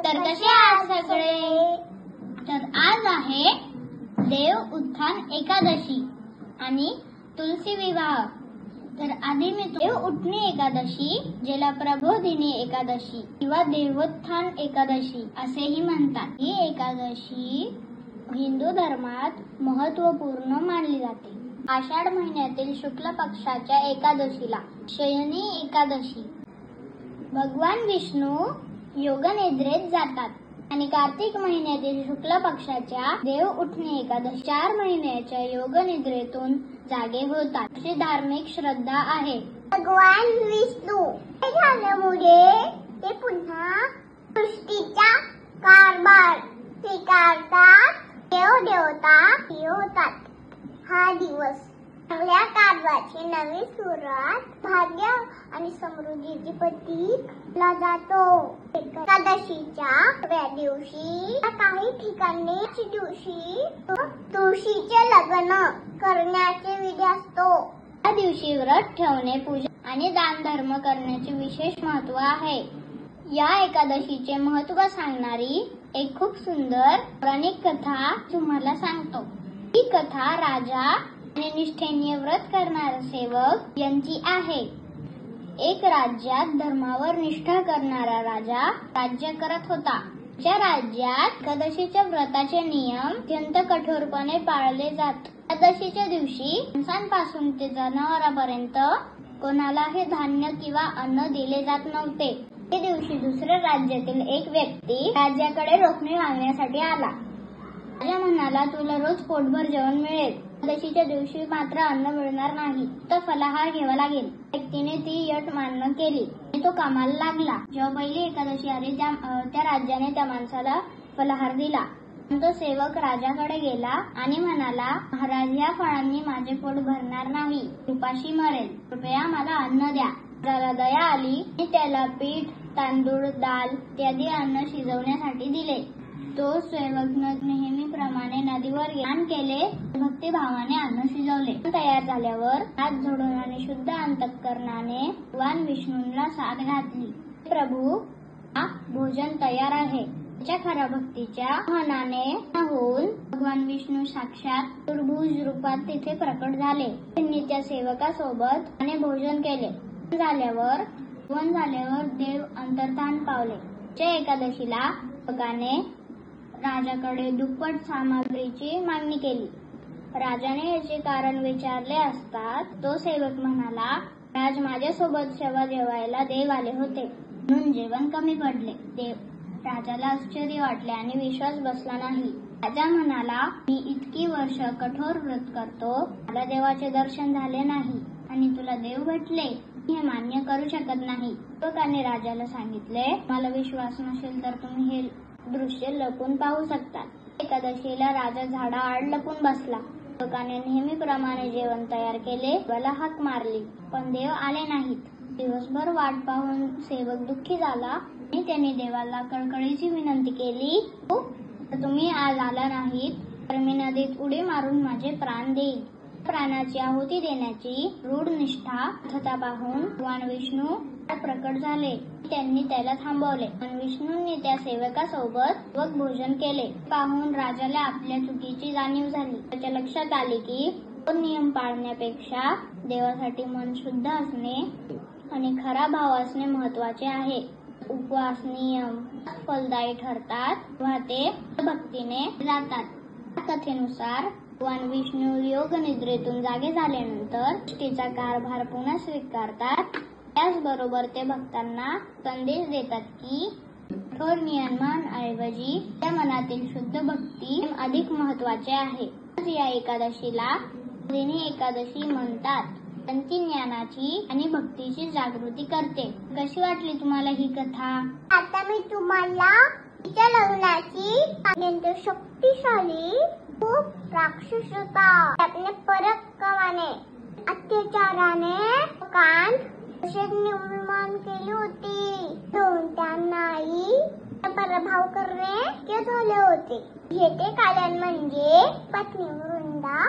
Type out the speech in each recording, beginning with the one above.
तर कसे आहात सगळे? तर आज आहे देव उत्थान एकादशी आणि तुलसी विवाह. तर आधी मी देव उठणे एकादशी, ज्याला प्रबोधिनी एकादशी किंवा देवोत्थान एकादशी असेही म्हणतात. ही एकादशी हिंदू धर्मात महत्वपूर्ण मानली जाते. आषाढ महिन्यातील शुक्ल पक्षाच्या एकादशीला शयनी एकादशी. भगवान विष्णू योगनिद्रेत जातात आणि कार्तिक महिन्यातील शुक्ल पक्षाच्या देव उठणे एकादशी 4 महिन्याच्या योगनिद्रेतून जागे होतात अशी धार्मिक श्रद्धा आहे. भगवान विष्णू हे झाल्यामुळे ते पुन्हा सृष्टीचा कारभार स्वीकारतात. देव देवता होतात. हा दिवस चांगल्या कार्याची नवी सुरुवात, भाग्य आणि समृद्धीची प्रतीक ला जातो. एकादशीच्या दिवशी काही ठिकाणी दिवशी तुळशीचे लग्न करण्याचे विधी असतो. या दिवशी व्रत ठेवणे, पूजा आणि दान धर्म करण्याचे विशेष महत्व आहे. या एकादशीचे महत्व सांगणारी एक खूप सुंदर पौराणिक कथा तुम्हाला सांगतो. ही कथा राजा आणि निष्ठेने व्रत करणारा सेवक यांची आहे. एक राज्यात धर्मावर निष्ठा करणारा राजा राज्य करत होता. ज्या राज्यात एकादशीच्या व्रताचे नियम अत्यंत कठोरपणे पाळले जात. एकादशीच्या दिवशी माणसांपासून ते जनावरांपर्यंत कोणालाही धान्य किंवा अन्न दिले जात नव्हते. त्या दिवशी दुसऱ्या राज्यातील एक व्यक्ती राजाकडे रोखणे मागण्यासाठी आला. राजा म्हणाला, तुला रोज पोटभर जेवण मिळेल, एकादशीच्या दिवशी मात्र अन्न मिळणार नाही, तर फलाहार घ्यावा लागेल. व्यक्तीने ती अट मान्य केली आणि तो कामाला लागला. जेव्हा पहिली एकादशी आली त्या राजाने त्या माणसाला फलाहार दिला. तो सेवक राजाकडे गेला आणि म्हणाला, महाराज, या फळांनी माझे पोट भरणार नाही, उपाशी मरेल, कृपया मला अन्न द्या. राजाला दया आली आणि त्याला पीठ, तांदूळ, डाळ इत्यादी अन्न शिजवण्यासाठी दिले. तो सेवक नेहमीप्रमाणे नदीवर स्नान केले, भक्तिभावाने अन्न शिजवले. तयार झाल्यावर हात जोडून आणि शुद्ध अंतःकरणाने भगवान विष्णूंना साद घातली. प्रभू, हा भोजन तयार आहे. त्याच्या खऱ्या भक्तीच्या आह्वानाने होऊन भगवान विष्णू साक्षात चतुर्भुज रूपात तिथे प्रकट झाले. त्यांनी त्या सेवकासोबत आणि भोजन केले. झाल्यावर देव अंतर्धान पावले. त्या एकादशीला सेवकाने राजाकडे दुप्पट सामग्रीची मागणी केली. राजाने याचे कारण विचारले असता तो सेवक म्हणाला, राज, माझ्यासोबत जेवायला देव आले होते म्हणून जेवण कमी पडले. राजाला आश्चर्य वाटले आणि विश्वास बसला नाही. राजा म्हणाला, मी इतकी वर्ष कठोर व्रत करतो, मला देवाचे दर्शन झाले नाही आणि तुला देव भेटले, मी हे मान्य करू शकत नाही. सेवकाने राजाला सांगितले, मला विश्वास नसेल तर तुम्ही हे दृश्य लपून पाहू शकतात. एकादशीला राजा झाडाआड लपून बसला. सेवकाने नेहमीप्रमाणे जेवण तयार केले. देवाला हाक मारली, पण देव आले नाहीत. दिवसभर वाट पाहून सेवक दुःखी झाला आणि त्याने देवाला कळकळीची विनंती केली, तुम्ही आज आला नाहीत तर मी नदीत उडी मारून माझे प्राण देईल. प्राणाची आहुती देण्याची रूढ निष्ठा पाहून भगवान विष्णू प्रकट झाले. त्यांनी त्याला थांबवले. पण विष्णूंनी त्या सेवकासोबत भोजन केले. पाहून राजाला आपल्या चुकीची जाणीव झाली. त्याच्या लक्षात आले की तो नियम पाळण्यापेक्षा देवासाठी मन शुद्ध असणे आणि खरा भाव असणे महत्वाचे आहे. उपवास नियम फलदायी ठरतात तेव्हा ते भक्तीने जातात. कथेनुसार भगवान विष्णू योग निद्रेतून जागे झाल्यानंतर सृष्टीचा कारभार पुन्हा स्वीकारतात. त्याचबरोबर ते भक्तांना संदेश देतात की कठोर नियमांऐवजी त्या मनातील शुद्ध भक्ती अधिक महत्वाचे आहे. या एकादशीला प्रबोधिनी एकादशी म्हणतात. ती ज्ञानाची आणि भक्तीची जागृती करते. कशी वाटली तुम्हाला ही कथा? आता मी तुम्हाला तिच्या लग्नाची अत्यंत शक्तिशाली खूप राक्षस होता. आपल्या पराक्रमाने अत्याचाराने निर्माण केली होती. त्यांनाही पराभव करणे शक्य झाले होते. येथे कारण म्हणजे पत्नी वृंदा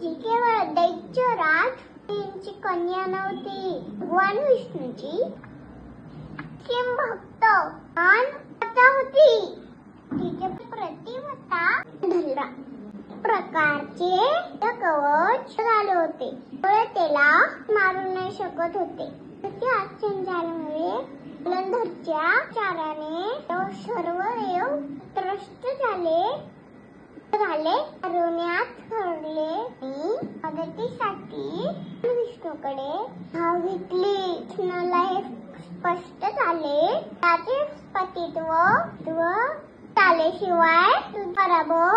जी केवळ दैत्यराज यांची कन्या नव्हती. भगवान विष्णूची भक्त आणि होती. तिचे प्रतिमता धरला प्रकारचे कवच झाले होते. त्यामुळे त्याला मारू नाही शकत होते. त्या जंजालामुळे जालंधरच्या चाराने सर्व देव त्रस्त झाले. हरवण्यात घडले आणि मदतीसाठी विष्णूकडे धाव घेतली. कृष्णाला हे स्पष्ट झाले त्याचे पतित्व चालेशिवाय पराभव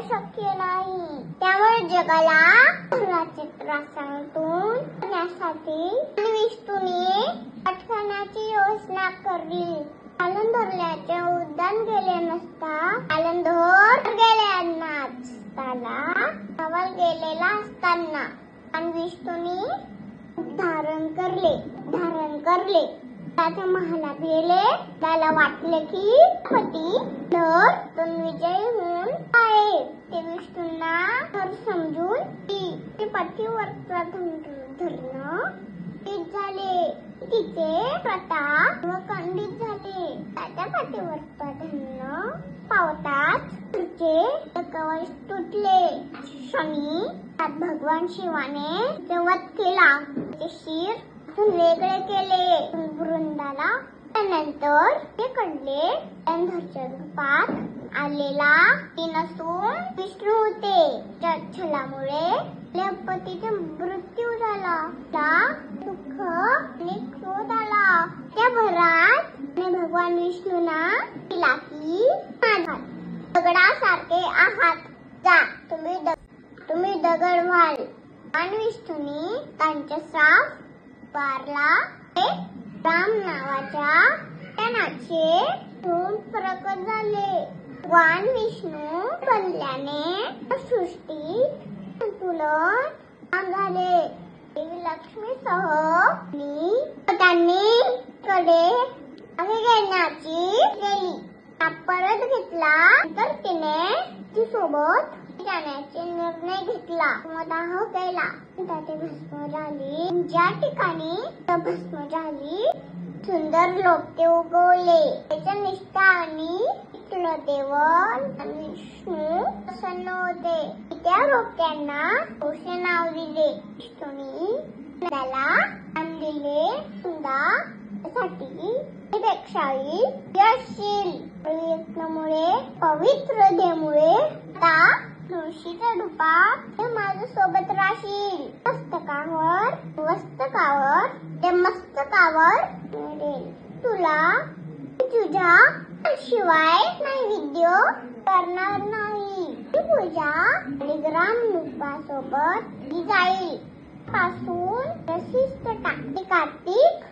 शक्य नाही. त्यामुळे जगाला धुराच्या त्रासातून करण्यासाठी विष्णूने अटकण्याची योजना करली. जालंधरचे उद्यान गेले नसता जालंधर गेले नसताना गावाला गेलेला असताना आणि विष्णूने धारण करले. त्याच्या महालात गेले. त्याला वाटले की पती तर विजय होऊन आहे. ते विष्णूंना तर समजून ती पतीवरचा धरणं झाले. तिचे प्रताप व खंडित झाले. त्याच्या पाठीवरचा धरणं पावताच तिचे कवच तुटले. शनी भगवान शिवाने तिचे वध केला. तिचे शिर वेगळे केले वृंदाला. त्यानंतर ते कडले जालंधरच्या रूपात आलेला ती नसून विष्णू होते. छलामुळे पतीचा मृत्यू झाला. दुःख आणि क्रोध आला. त्या भरात भगवान विष्णूंना दिला की दगडासारखे आहात, जा तुम्ही दगड व्हाल. आणि विष्णूने त्यांच्या साफ वारला. राम नावाच्या त्यानाचे दोन प्रकट झाले. भगवान विष्णू बनल्याने सृष्टीत संतुलन झाले. देवी लक्ष्मीसह त्यांनी कडे घेण्याची केली. परत घेतला. तर तिने ती सोबत जाण्याचे निर्णय घेतला. दाह केला. त्याचे भस्म झाली. ज्या ठिकाणी भस्म झाली सुंदर लोक उगवले. त्याच्या निष्ठा आणि देवन विष्णू प्रसन्न होते. त्या रोप्यांना औषध नाव दिले. विष्णूंनी त्याला नाम दिले साठी पेक्षाही यशशील प्रयत्नामुळे पवित्रतेमुळे आता तुळशीच्या रूपात माझ्या सोबत राहशील. मस्तकावर ते मस्तकावर मिळेल. तुला तुझ्या शिवाय नैवेद्य करणार नाही. पूजा ग्राम रूपासोबत जाईल. पासून प्रशिष्ट टाकते. कार्तिक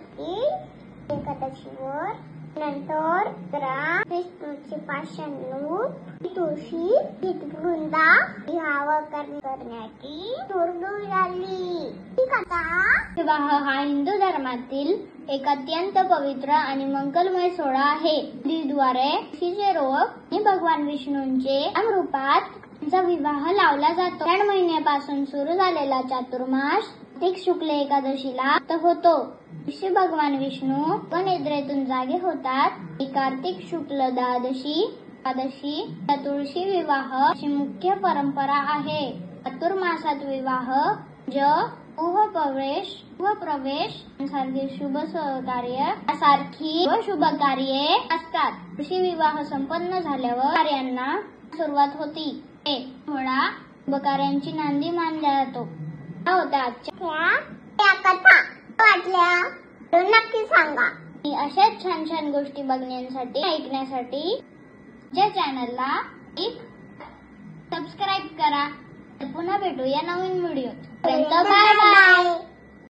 एकादशीवर नंतर विष्णूचे पाषाण रूप तुळशी वृंदा विवाह करण्याची दूर झाली. ही कथा. विवाह हा हिंदू धर्मातील एक अत्यंत पवित्र आणि मंगलमय सोहळा आहे. द्वारे तुळशीचे रोप आणि भगवान विष्णूंचे रूपात त्यांचा विवाह लावला जातो. श्रावण महिन्यापासून सुरू झालेला चातुर्मास कार्तिक शुक्ल एकादशीला होतो. दिवशी भगवान विष्णू निद्रेतून जागे होतात. ही कार्तिक शुक्ल एकादशी तुळशी विवाह अशी मुख्य परंपरा आहे. चातुर्मासात विवाह गृहप्रवेश सारखी शुभ कार्ये असतात. तुळशी विवाह संपन्न झाल्यावर कार्यांना सुरुवात होती. थोडा शुभ कार्यांची नांदी मानला जातो. होत्या आजच्या कथा वाटल्या नक्की सांगा. अशाच छान छान गोष्टी बघण्यासाठी ऐकण्यासाठी या चॅनलला सबस्क्राईब करा. पुन्हा भेटूया नवीन व्हिडिओ. Bye bye.